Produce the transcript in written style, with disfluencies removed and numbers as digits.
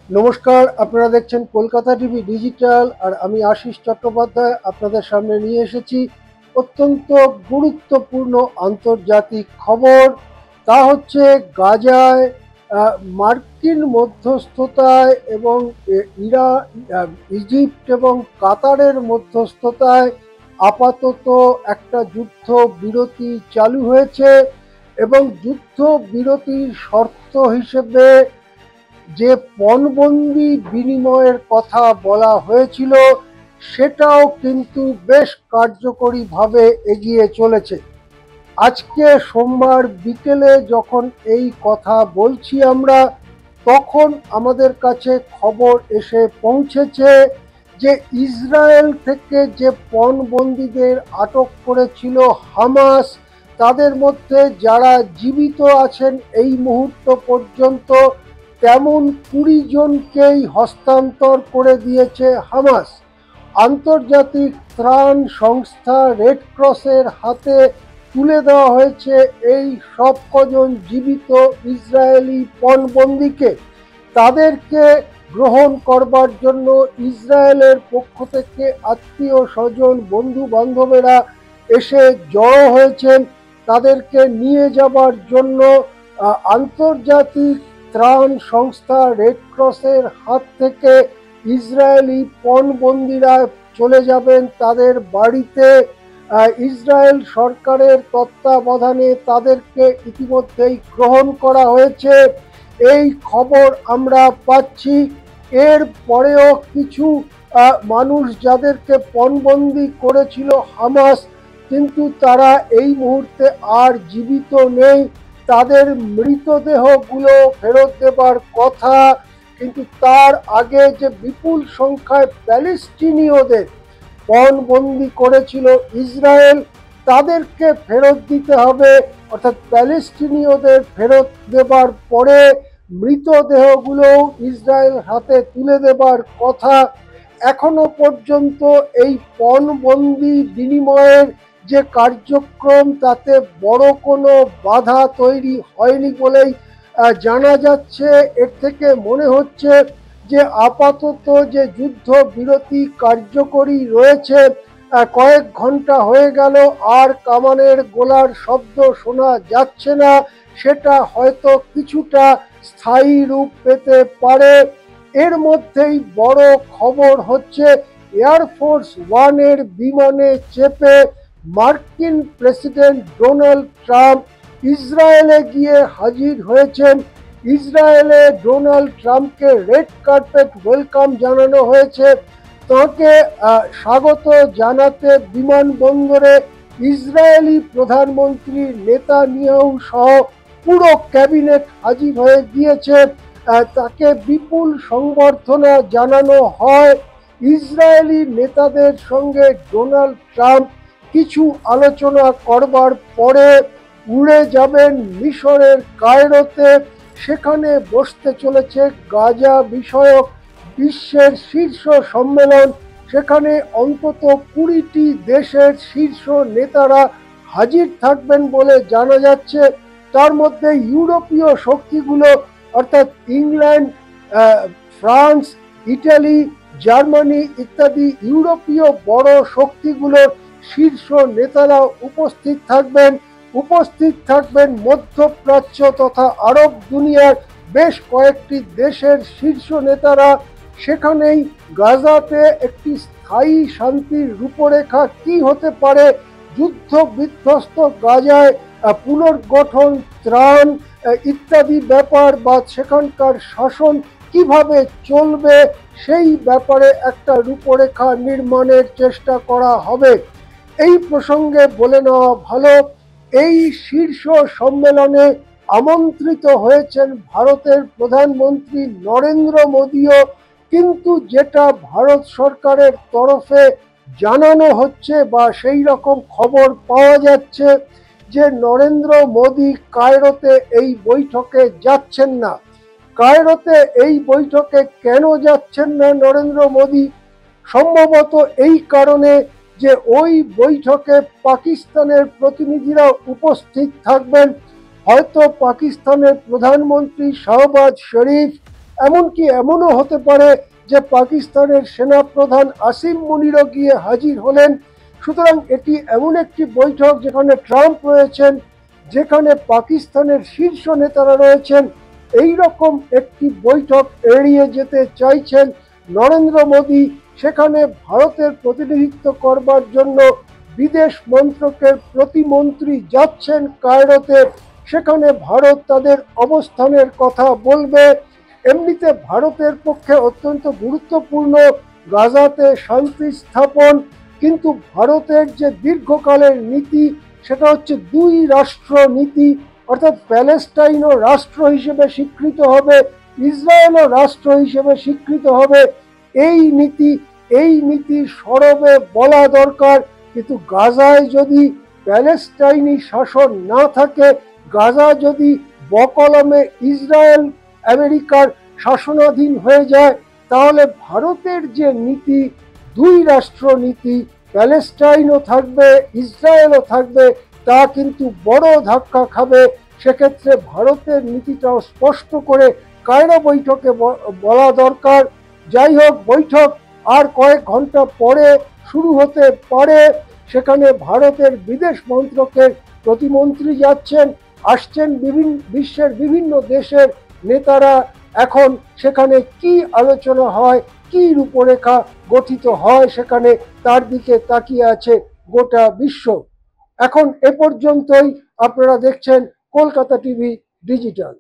নমস্কার, আপনারা দেখছেন কলকাতা টিভি ডিজিটাল আর আমি আশিস চট্টোপাধ্যায় আপনাদের সামনে নিয়ে এসেছি অত্যন্ত গুরুত্বপূর্ণ আন্তর্জাতিক খবর। তা হচ্ছে গাজায় মার্কিন মধ্যস্থতায় এবং ইরা ইজিপ্ট এবং কাতারের মধ্যস্থতায় আপাতত একটা যুদ্ধ বিরতি চালু হয়েছে এবং যুদ্ধ বিরতির শর্ত হিসেবে যে পণবন্দি বিনিময়ের কথা বলা হয়েছিল সেটাও কিন্তু বেশ কার্যকরীভাবে এগিয়ে চলেছে। আজকে সোমবার বিকেলে যখন এই কথা বলছি আমরা, তখন আমাদের কাছে খবর এসে পৌঁছেছে যে ইসরায়েল থেকে যে পণবন্দীদের আটক করেছিল হামাস, তাদের মধ্যে যারা জীবিত আছেন এই মুহূর্ত পর্যন্ত তেমন 20 জনকেই হস্তান্তর করে দিয়েছে হামাস। আন্তর্জাতিক ত্রাণ সংস্থা রেড ক্রসের হাতে তুলে দেওয়া হয়েছে এই সব কজন জীবিত ইসরায়েলি পণবন্দীকে। তাদেরকে গ্রহণ করবার জন্য ইসরায়েলের পক্ষ থেকে আত্মীয় স্বজন বন্ধু বান্ধবেরা এসে জড়ো হয়েছেন তাদেরকে নিয়ে যাবার জন্য। আন্তর্জাতিক ত্রাণ সংস্থা রেড ক্রসের হাত থেকে ইসরায়েলি পণবন্দীরা চলে যাবেন তাদের বাড়িতে। ইসরায়েল সরকারের তত্ত্বাবধানে তাদেরকে ইতিমধ্যেই গ্রহণ করা হয়েছে, এই খবর আমরা পাচ্ছি। এর পরেও কিছু মানুষ যাদেরকে পণবন্দি করেছিল হামাস, কিন্তু তারা এই মুহূর্তে আর জীবিত নেই। তাদের মৃতদেহগুলো ফেরত দেবার কথা, কিন্তু তার আগে যে বিপুল সংখ্যায় প্যালেস্টিনীয়দের পণবন্দি করেছিল ইসরায়েল, তাদেরকে ফেরত দিতে হবে। অর্থাৎ প্যালেস্টিনীয়দের ফেরত দেবার পরে মৃতদেহগুলো ইসরায়েল হাতে তুলে দেবার কথা। এখনো পর্যন্ত এই পণবন্দি বিনিময়ের যে কার্যক্রম, তাতে বড় কোনো বাধা তৈরি হয়নি বলেই জানা যাচ্ছে। এর থেকে মনে হচ্ছে যে আপাতত যে যুদ্ধ বিরতি কার্যকরী রয়েছে, কয়েক ঘন্টা হয়ে গেল আর কামানের গোলার শব্দ শোনা যাচ্ছে না, সেটা হয়তো কিছুটা স্থায়ী রূপ পেতে পারে। এর মধ্যেই বড় খবর হচ্ছে এয়ারফোর্স ওয়ানের বিমানে চেপে মার্কিন প্রেসিডেন্ট ডোনাল্ড ট্রাম্প ইসরায়েলে গিয়ে হাজির হয়েছেন। ইসরায়েলে ডোনাল্ড ট্রাম্পকে রেড কার্পেট ওয়েলকাম জানানো হয়েছে। তাকে স্বাগত জানাতে বিমানবন্দরে ইসরায়েলি প্রধানমন্ত্রী নেতানিয়াহু সহ পুরো ক্যাবিনেট হাজির হয়ে গিয়েছে। তাকে বিপুল সংবর্ধনা জানানো হয়। ইসরায়েলি নেতাদের সঙ্গে ডোনাল্ড ট্রাম্প কিছু আলোচনা করবার পরে উড়ে যাবেন মিশরের কায়রোতে। সেখানে বসতে চলেছে গাজা বিষয়ক বিশ্বের শীর্ষ সম্মেলন। সেখানে অন্তত 20টি দেশের শীর্ষ নেতারা হাজির থাকবেন বলে জানা যাচ্ছে। তার মধ্যে ইউরোপীয় শক্তিগুলো অর্থাৎ ইংল্যান্ড, ফ্রান্স, ইটালি, জার্মানি ইত্যাদি ইউরোপীয় বড় শক্তিগুলোর শীর্ষ নেতারা উপস্থিত থাকবেন। উপস্থিত থাকবেন মধ্যপ্রাচ্য তথা আরব দুনিয়ার বেশ কয়েকটি দেশের শীর্ষ নেতারা। সেখানেই গাজাতে একটি স্থায়ী শান্তির রূপরেখা কি হতে পারে, যুদ্ধ বিধ্বস্ত গাজায় পুনর্গঠন, ত্রাণ ইত্যাদি ব্যাপার বা সেখানকার শাসন কিভাবে চলবে, সেই ব্যাপারে একটা রূপরেখা নির্মাণের চেষ্টা করা হবে। এই প্রসঙ্গে বলে নেওয়া ভালো, এই শীর্ষ সম্মেলনে আমন্ত্রিত হয়েছেন ভারতের প্রধানমন্ত্রী নরেন্দ্র মোদীও। কিন্তু যেটা ভারত সরকারের তরফে জানানো হচ্ছে বা সেই রকম খবর পাওয়া যাচ্ছে যে নরেন্দ্র মোদী কায়রোতে এই বৈঠকে যাচ্ছেন না। কায়রোতে এই বৈঠকে কেন যাচ্ছেন না নরেন্দ্র মোদী? সম্ভবত এই কারণে যে ওই বৈঠকে পাকিস্তানের প্রতিনিধিরা উপস্থিত থাকবেন। হয়তো পাকিস্তানের প্রধানমন্ত্রী শাহবাজ শরীফ এমনকি এমনও হতে পারে যে পাকিস্তানের সেনাপ্রধান আসিম মুনিরও গিয়ে হাজির হলেন। সুতরাং এটি এমন একটি বৈঠক যেখানে ট্রাম্প রয়েছেন, যেখানে পাকিস্তানের শীর্ষ নেতারা রয়েছেন। এই রকম একটি বৈঠক এড়িয়ে যেতে চাইছেন নরেন্দ্র মোদী। সেখানে ভারতের প্রতিনিধিত্ব করবার জন্য বিদেশ মন্ত্রকের প্রতিমন্ত্রী যাচ্ছেন কায়রোতে। সেখানে ভারত তাদের অবস্থানের কথা বলবে। এমনিতে ভারতের পক্ষে অত্যন্ত গুরুত্বপূর্ণ গাজাতে শান্তি স্থাপন, কিন্তু ভারতের যে দীর্ঘকালের নীতি সেটা হচ্ছে দুই রাষ্ট্র নীতি, অর্থাৎ প্যালেস্টাইনও রাষ্ট্র হিসেবে স্বীকৃত হবে, ইসরায়েলও রাষ্ট্র হিসেবে স্বীকৃত হবে। এই নীতি সরবে বলা দরকার। কিন্তু গাজায় যদি প্যালেস্টাইনি শাসন না থাকে, গাজা যদি বকলমে ইসরায়েল আমেরিকার শাসনাধীন হয়ে যায়, তাহলে ভারতের যে নীতি, দুই রাষ্ট্র নীতি, প্যালেস্টাইনও থাকবে ইসরায়েলও থাকবে, তা কিন্তু বড় ধাক্কা খাবে। সেক্ষেত্রে ভারতের নীতিটাও স্পষ্ট করে কায়রো বৈঠকে বলা দরকার। যাই হোক, বৈঠক আর কয়েক ঘন্টা পরে শুরু হতে পারে। সেখানে ভারতের বিদেশ মন্ত্রকের প্রতিমন্ত্রী যাচ্ছেন, আসছেন বিশ্বের বিভিন্ন দেশের নেতারা। এখন সেখানে কি আলোচনা হয়, কি রূপরেখা গঠিত হয় সেখানে, তার দিকে তাকিয়ে আছে গোটা বিশ্ব। এখন এ পর্যন্তই। আপনারা দেখছেন কলকাতা টিভি ডিজিটাল।